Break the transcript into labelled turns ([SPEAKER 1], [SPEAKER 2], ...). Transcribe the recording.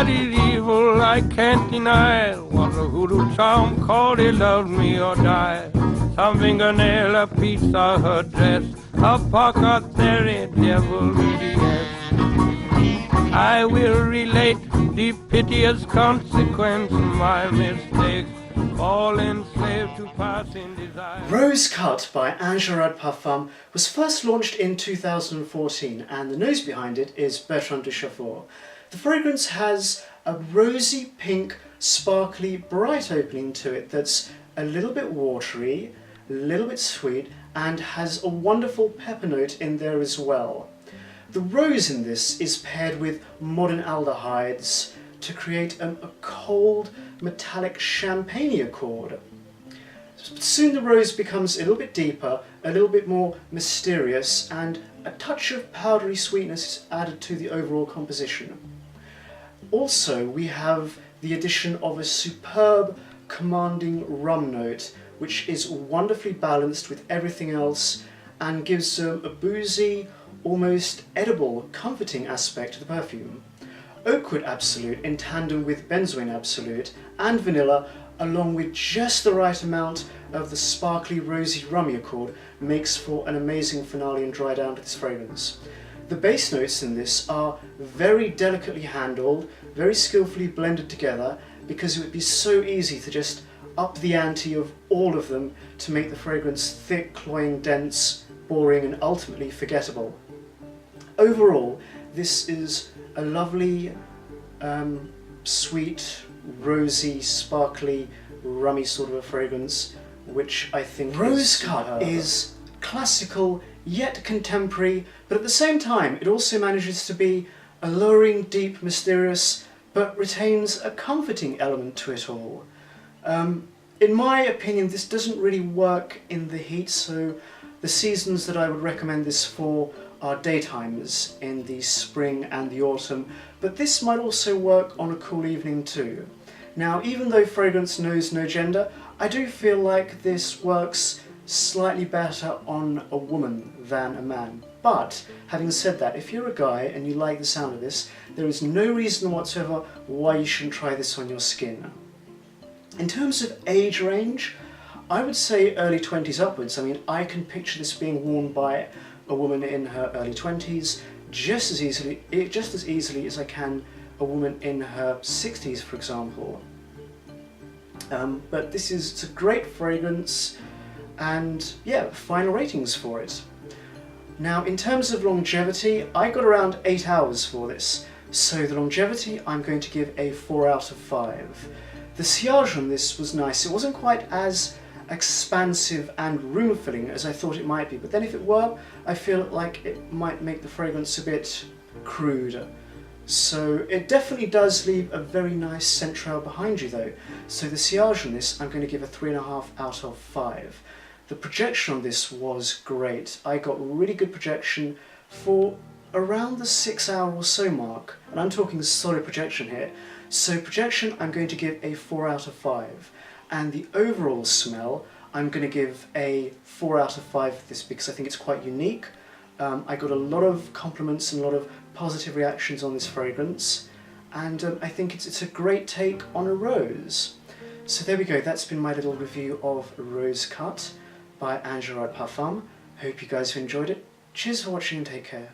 [SPEAKER 1] body's evil, I can't deny. Was a hoodoo charm called He Loves Me or Die. Some fingernail, a piece of her dress, a pocket theory, devil yes. I will relate the piteous consequence of my mistakes, all enslaved to passing desire.
[SPEAKER 2] Rose Cut by Gerard Parfum was first launched in 2014, and the nose behind it is Bertrand duchaufour. The fragrance has a rosy pink, sparkly, bright opening to it that's a little bit watery, a little bit sweet, and has a wonderful pepper note in there as well. The rose in this is paired with modern aldehydes to create a cold, metallic champagne accord. Soon the rose becomes a little bit deeper, a little bit more mysterious, and a touch of powdery sweetness is added to the overall composition. Also, we have the addition of a superb, commanding rum note, which is wonderfully balanced with everything else and gives a boozy, almost edible, comforting aspect to the perfume. Oakwood Absolute in tandem with benzoin Absolute and vanilla, along with just the right amount of the sparkly, rosy, rummy accord, makes for an amazing finale and dry down to this fragrance. The base notes in this are very delicately handled, very skillfully blended together, because it would be so easy to just up the ante of all of them to make the fragrance thick, cloying, dense, boring, and ultimately forgettable. Overall, this is a lovely, sweet, rosy, sparkly, rummy sort of a fragrance, which I think Rose Cut is classical yet contemporary, but at the same time it also manages to be alluring, deep, mysterious, but retains a comforting element to it all. In my opinion, this doesn't really work in the heat, so the seasons that I would recommend this for are daytimes in the spring and the autumn, but this might also work on a cool evening too. Now, even though fragrance knows no gender, I do feel like this works slightly better on a woman than a man. But, having said that, if you're a guy and you like the sound of this, there is no reason whatsoever why you shouldn't try this on your skin. In terms of age range, I would say early 20s upwards. I mean, I can picture this being worn by a woman in her early 20s just as easily as I can a woman in her 60s, for example. But it's a great fragrance, and yeah, final ratings for it. Now, in terms of longevity, I got around 8 hours for this, so the longevity I'm going to give a 4 out of 5. The sillage on this was nice. It wasn't quite as expansive and room-filling as I thought it might be, but then if it were, I feel like it might make the fragrance a bit crude. So it definitely does leave a very nice scent trail behind you though. So the sillage on this I'm going to give a 3.5 out of 5. The projection on this was great. I got really good projection for around the 6 hour or so mark, and I'm talking solid projection here. So projection I'm going to give a 4 out of 5. And the overall smell, I'm going to give a 4 out of 5 for this because I think it's quite unique. I got a lot of compliments and a lot of positive reactions on this fragrance, and I think it's a great take on a rose. So there we go, that's been my little review of Rose Cut by Gerard Parfum. Hope you guys have enjoyed it. Cheers for watching and take care.